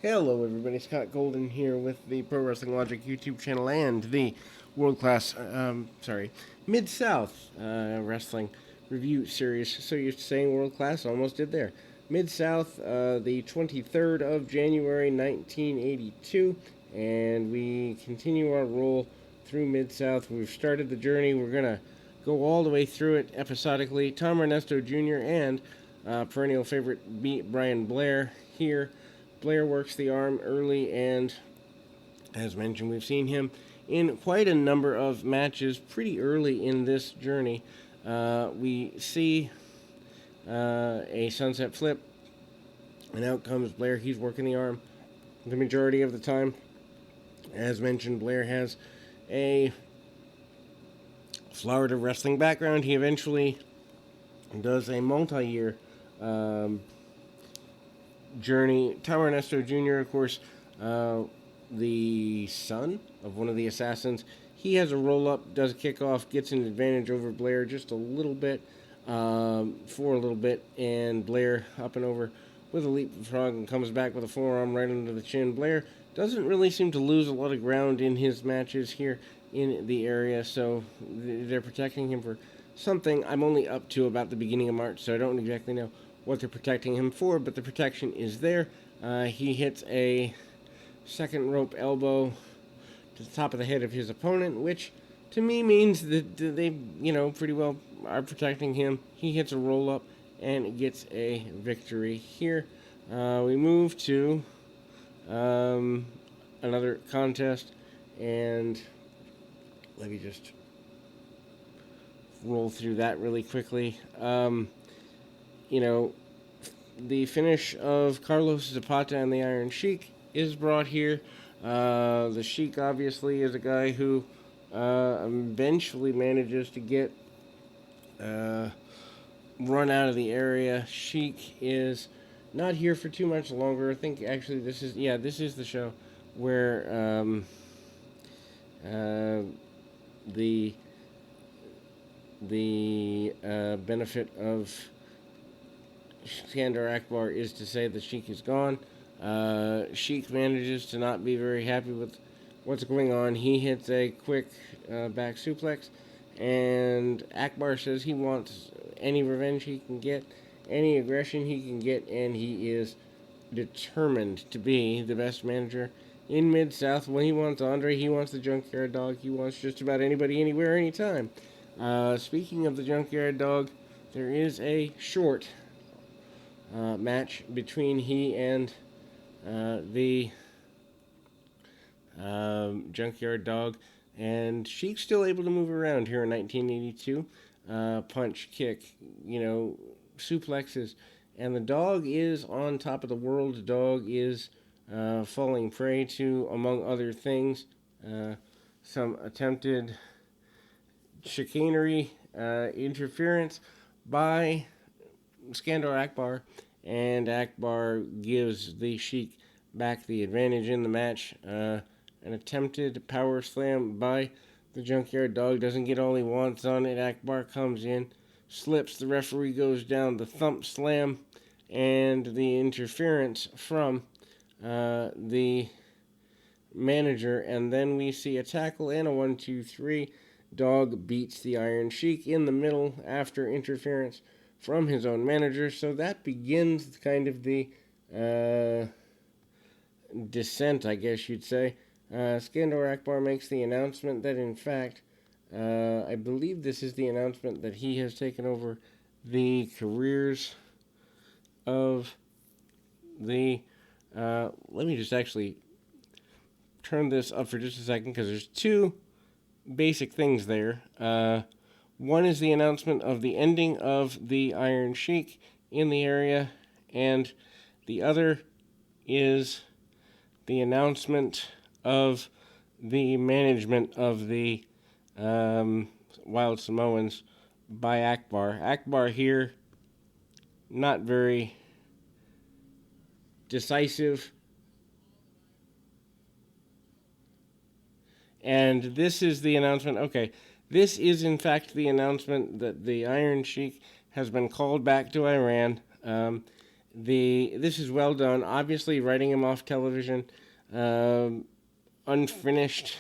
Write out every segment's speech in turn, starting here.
Hello, everybody. Scott Golden here with the Pro Wrestling Logic YouTube channel and the world class, Mid South Wrestling review series. So you're saying world class? Almost did there. Mid South, the 23rd of January, 1982, and we continue our roll through Mid South. We've started the journey. We're gonna go all the way through it episodically. Tom Ernesto Jr. and perennial favorite beat Brian Blair here. Blair works the arm early, and as mentioned, we've seen him in quite a number of matches pretty early in this journey. We see a sunset flip, and out comes Blair. He's working the arm the majority of the time. As mentioned, Blair has a Florida wrestling background. He eventually does a multi-year journey. Tom Ernesto Jr., of course, the son of one of the assassins. He has a roll up, does a kickoff, gets an advantage over Blair just a little bit, for a little bit, and Blair up and over with a leapfrog and comes back with a forearm right under the chin. Blair doesn't really seem to lose a lot of ground in his matches here in the area, so they're protecting him for something. I'm only up to about the beginning of March, so I don't exactly know what they're protecting him for, but the protection is there. He hits a second rope elbow to the top of the head of his opponent, which to me means that they, pretty well are protecting him. He hits a roll up and gets a victory here. We move to another contest, and let me just roll through that really quickly. The finish of Carlos Zapata and the Iron Sheik is brought here. The Sheik obviously is a guy who eventually manages to get run out of the area. Sheik is not here for too much longer. I think actually this is the show where the benefit of Skandar Akbar is to say the Sheik is gone. Sheik manages to not be very happy with what's going on. He hits a quick back suplex, and Akbar says he wants any revenge he can get, any aggression he can get, and he is determined to be the best manager in Mid-South. When he wants Andre, he wants the Junkyard Dog, he wants just about anybody, anywhere, anytime. Speaking of the Junkyard Dog, there is a short match between he and the Junkyard Dog, and Sheik's still able to move around here in 1982. Punch, kick, suplexes, and the Dog is on top of the world. The Dog is falling prey to, among other things, some attempted chicanery, interference by Skandar Akbar, and Akbar gives the Sheik back the advantage in the match. An attempted power slam by the Junkyard Dog doesn't get all he wants on it. Akbar comes in, slips, the referee goes down, the thump slam, and the interference from the manager, and then we see a tackle and a 1-2-3. Dog beats the Iron Sheik in the middle after interference from his own manager. So that begins kind of the descent, I guess you'd say. Skandar Akbar makes the announcement that, in fact, I believe this is the announcement that he has taken over the careers of the... let me just actually turn this up for just a second, because there's two basic things there. One is the announcement of the ending of the Iron Sheik in the area, and the other is the announcement of the management of the Wild Samoans by Akbar. Akbar here, not very decisive. And this is the announcement. Okay, this is in fact the announcement that the Iron Sheik has been called back to Iran. This is well done. Obviously, writing him off television, unfinished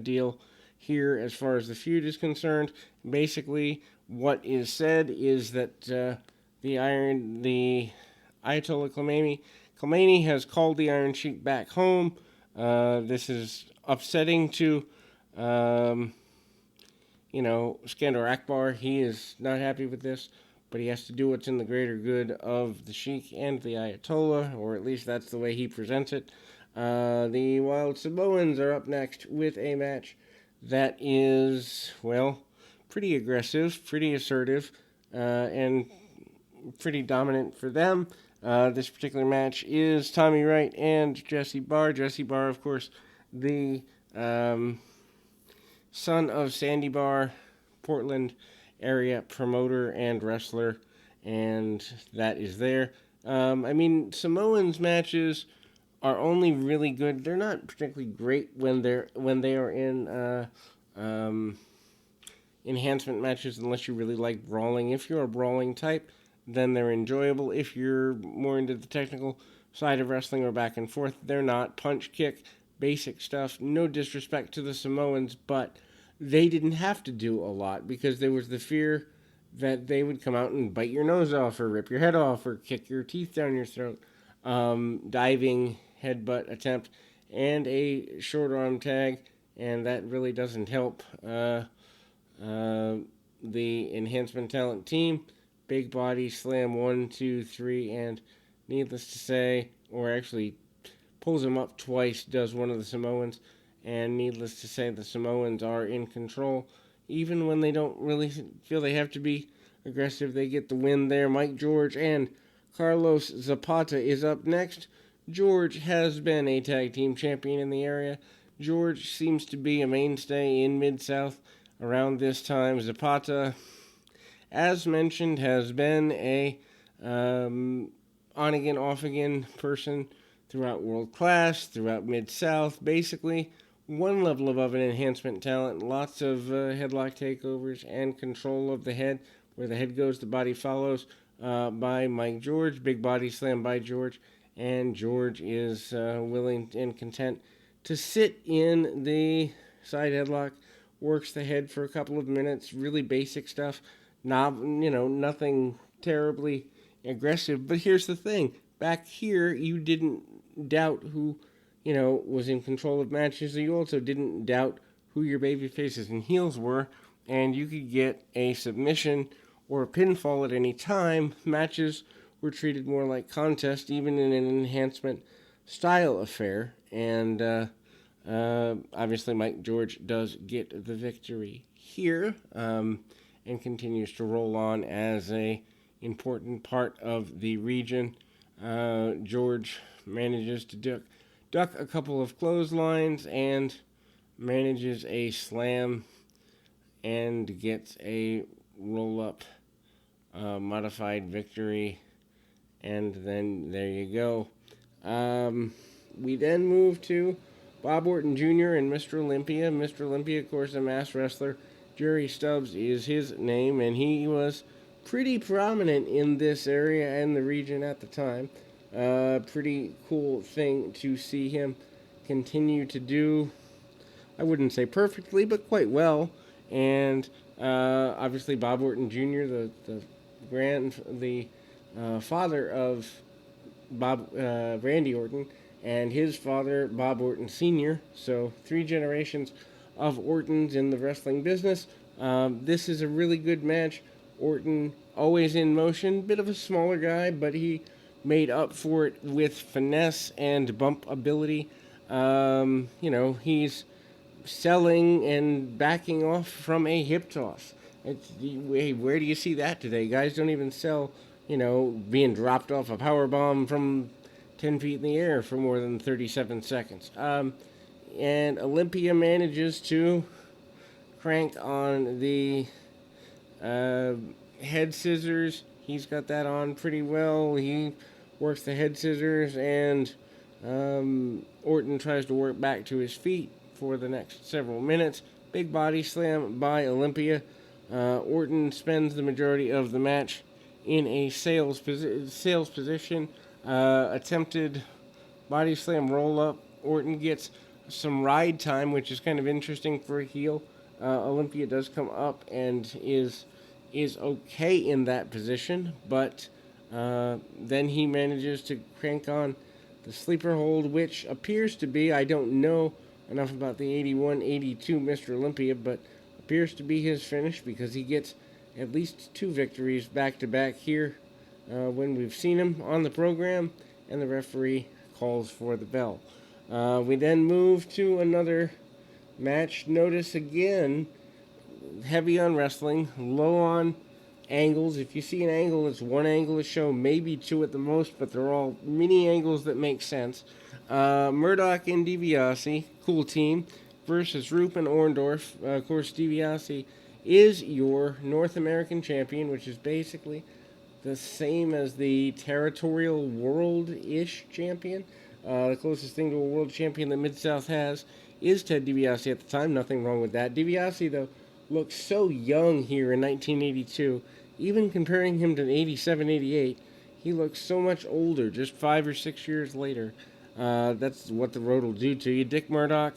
deal here as far as the feud is concerned. Basically, what is said is that the Ayatollah Khomeini has called the Iron Sheik back home. This is upsetting to, Skandar Akbar. He is not happy with this, but he has to do what's in the greater good of the Sheik and the Ayatollah, or at least that's the way he presents it. The Wild Samoans are up next with a match that is, well, pretty aggressive, pretty assertive, and pretty dominant for them. This particular match is Tommy Wright and Jesse Barr. Jesse Barr, of course, the son of Sandy Barr, Portland area promoter and wrestler, and that is there. Samoans matches are only really good. They're not particularly great when they are in enhancement matches, unless you really like brawling. If you're a brawling type, then they're enjoyable. If you're more into the technical side of wrestling or back and forth, they're not. Punch, kick, basic stuff. No disrespect to the Samoans, but they didn't have to do a lot because there was the fear that they would come out and bite your nose off or rip your head off or kick your teeth down your throat. Diving headbutt attempt and a short arm tag, and that really doesn't help the enhancement talent team. Big body slam 1, 2, 3, and needless to say, or actually pulls him up twice, does one of the Samoans, and needless to say, the Samoans are in control. Even when they don't really feel they have to be aggressive, they get the win there. Mike George and Carlos Zapata is up next. George has been a tag team champion in the area. George seems to be a mainstay in Mid-South around this time. Zapata, as mentioned, has been a on-again, off-again person throughout World Class, throughout Mid-South. Basically, one level above an enhancement talent. Lots of headlock takeovers and control of the head. Where the head goes, the body follows by Mike George. Big body slam by George. And George is willing and content to sit in the side headlock. Works the head for a couple of minutes. Really basic stuff. Nothing terribly aggressive. But here's the thing. Back here, you didn't doubt who, was in control of matches. You also didn't doubt who your baby faces and heels were. And you could get a submission or a pinfall at any time. Matches were treated more like contests, even in an enhancement style affair. And obviously Mike George does get the victory here. And continues to roll on as a important part of the region. George manages to duck a couple of clotheslines and manages a slam and gets a roll-up modified victory. And then there you go. We then move to Bob Orton Jr. and Mr. Olympia. Mr. Olympia, of course, a mass wrestler. Jerry Stubbs is his name, and he was pretty prominent in this area and the region at the time. Pretty cool thing to see him continue to do. I wouldn't say perfectly, but quite well. And obviously, Bob Orton Jr., the father of Randy Orton, and his father, Bob Orton Sr. So 3 generations of Ortons in the wrestling business. This is a really good match. Orton always in motion, bit of a smaller guy, but he made up for it with finesse and bump ability. He's selling and backing off from a hip toss. Where do you see that today? Guys don't even sell, being dropped off a power bomb from 10 feet in the air for more than 37 seconds. And Olympia manages to crank on the head scissors. He's got that on pretty well. He works the head scissors, and Orton tries to work back to his feet for the next several minutes. Big body slam by Olympia. Orton spends the majority of the match in a sales position. Attempted body slam roll up. Orton gets some ride time, which is kind of interesting for a heel. Olympia does come up and is okay in that position, but then he manages to crank on the sleeper hold, which appears to be, I don't know enough about the 81-82 Mr. Olympia, but appears to be his finish because he gets at least 2 victories back to back here when we've seen him on the program, and the referee calls for the bell. We then move to another match. Notice again, heavy on wrestling, low on angles. If you see an angle, it's one angle to show, maybe 2 at the most, but they're all mini angles that make sense. Murdoch and DiBiase, cool team, versus Roop and Orndorff. Of course, DiBiase is your North American champion, which is basically the same as the territorial world-ish champion. The closest thing to a world champion that Mid-South has is Ted DiBiase at the time. Nothing wrong with that. DiBiase, though, looks so young here in 1982. Even comparing him to 87, 88, he looks so much older, just 5 or 6 years later. That's what the road will do to you. Dick Murdoch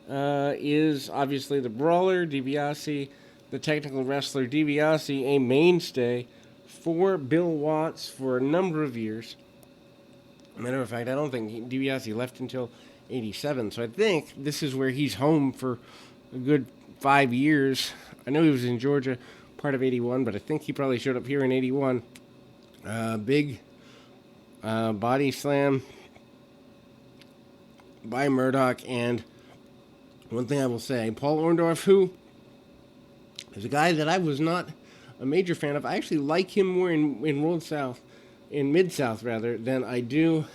is obviously the brawler. DiBiase, the technical wrestler. DiBiase, a mainstay for Bill Watts for a number of years. Matter of fact, I don't think DiBiase left until 87, so I think this is where he's home for a good 5 years. I know he was in Georgia part of 81, but I think he probably showed up here in 81. Big body slam by Murdoch, and one thing I will say, Paul Orndorff, who is a guy that I was not a major fan of. I actually like him more in Mid-South rather, than I do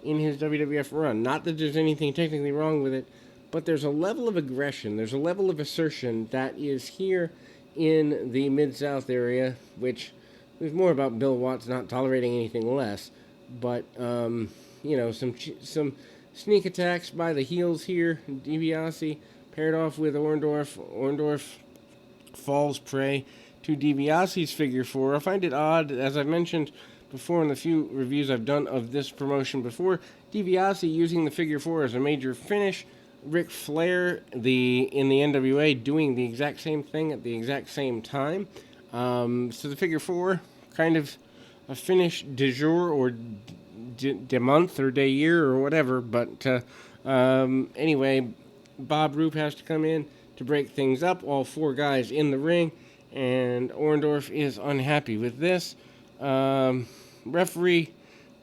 in his WWF run. Not that there's anything technically wrong with it, but there's a level of aggression, there's a level of assertion that is here in the Mid-South area, which is more about Bill Watts not tolerating anything less. But, some sneak attacks by the heels here. DiBiase paired off with Orndorff. Orndorff falls prey to DiBiase's figure 4. I find it odd, as I've mentioned before in the few reviews I've done of this promotion before, DiBiase using the figure 4 as a major finish. Ric Flair, in the NWA, doing the exact same thing at the exact same time. So the figure 4, kind of a finish du jour or de month or de year or whatever. But anyway, Bob Roop has to come in to break things up. All 4 guys in the ring, and Orndorff is unhappy with this. Referee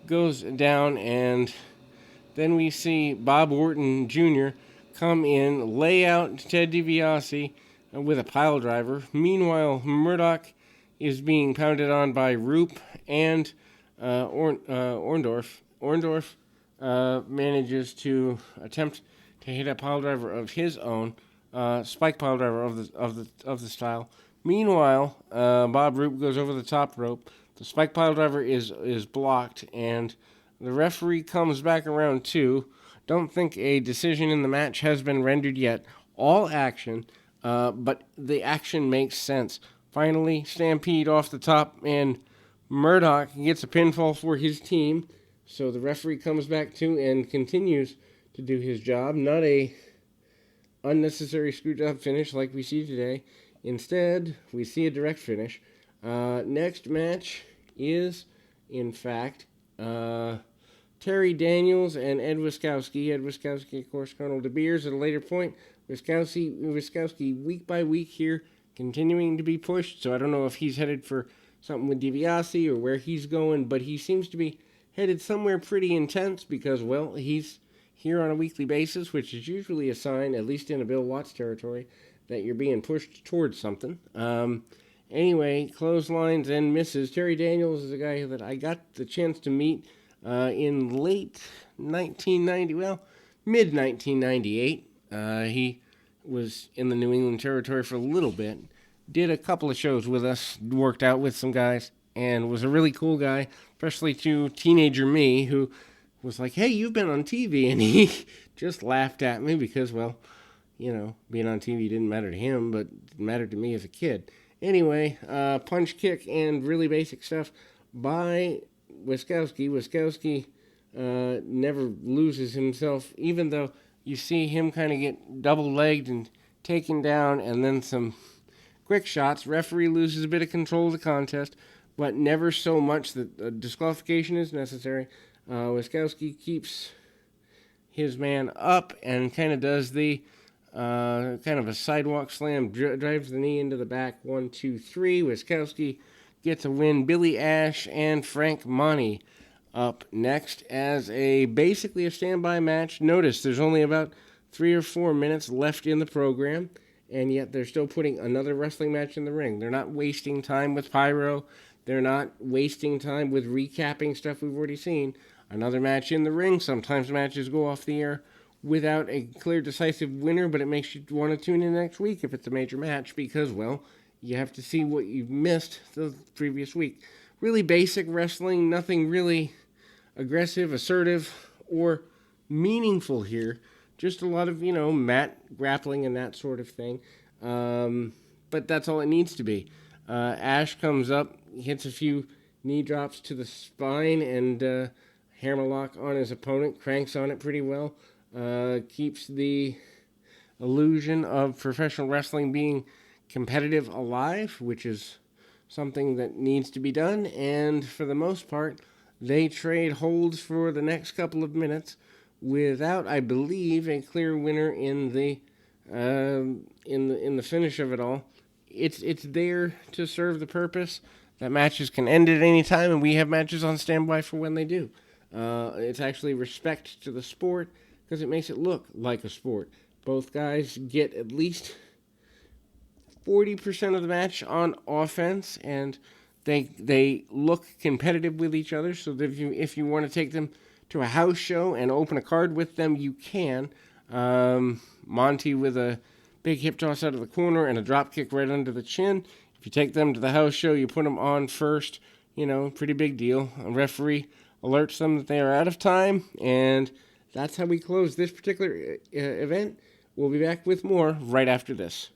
goes down, and then we see Bob Orton Jr. come in, lay out Ted DiBiase with a pile driver. Meanwhile, Murdoch is being pounded on by Roop and Orndorff. Orndorff manages to attempt to hit a pile driver of his own, spike pile driver of the style. Meanwhile, Bob Roop goes over the top rope. The spike pile driver is blocked, and the referee comes back around too. Don't think a decision in the match has been rendered yet. All action, but the action makes sense. Finally, Stampede off the top, and Murdoch gets a pinfall for his team. So the referee comes back too and continues to do his job. Not a unnecessary screwjob finish like we see today. Instead, we see a direct finish. Next match is, in fact, Terry Daniels and Ed Wiskowski. Ed Wiskowski, of course, Colonel De Beers at a later point. Wiskowski week by week here, continuing to be pushed. So I don't know if he's headed for something with DiBiase or where he's going, but he seems to be headed somewhere pretty intense because, well, he's here on a weekly basis, which is usually a sign, at least in a Bill Watts territory, that you're being pushed towards something. Anyway, clotheslines and misses. Terry Daniels is a guy that I got the chance to meet in late 1990, well, mid-1998. He was in the New England territory for a little bit, did a couple of shows with us, worked out with some guys, and was a really cool guy, especially to teenager me, who was like, hey, you've been on TV, and he just laughed at me because, well, being on TV didn't matter to him, but it mattered to me as a kid. Anyway, punch kick and really basic stuff by Wiskowski. Wiskowski never loses himself, even though you see him kind of get double-legged and taken down, and then some quick shots. Referee loses a bit of control of the contest, but never so much that a disqualification is necessary. Wiskowski keeps his man up and kind of does the kind of a sidewalk slam, drives the knee into the back. 1, 2, 3. Wiskowski gets a win. Billy Ash and Frank Monty up next as basically a standby match. Notice there's only about 3 or 4 minutes left in the program, and yet they're still putting another wrestling match in the ring. They're not wasting time with pyro. They're not wasting time with recapping stuff we've already seen. Another match in the ring. Sometimes matches go off the air without a clear, decisive winner, but it makes you want to tune in next week if it's a major match because, well, you have to see what you've missed the previous week. Really basic wrestling, nothing really aggressive, assertive, or meaningful here. Just a lot of, mat grappling and that sort of thing. But that's all it needs to be. Ash comes up, hits a few knee drops to the spine, and hammerlock on his opponent, cranks on it pretty well. Keeps the illusion of professional wrestling being competitive alive, which is something that needs to be done. And for the most part, they trade holds for the next couple of minutes without, I believe, a clear winner in the finish of it all. It's there to serve the purpose that matches can end at any time, and we have matches on standby for when they do. It's actually respect to the sport because it makes it look like a sport. Both guys get at least 40% of the match on offense, and they look competitive with each other. So that if you want to take them to a house show and open a card with them, you can. Monty with a big hip toss out of the corner and a drop kick right under the chin. If you take them to the house show, you put them on first. Pretty big deal. A referee alerts them that they are out of time, and that's how we close this particular event. We'll be back with more right after this.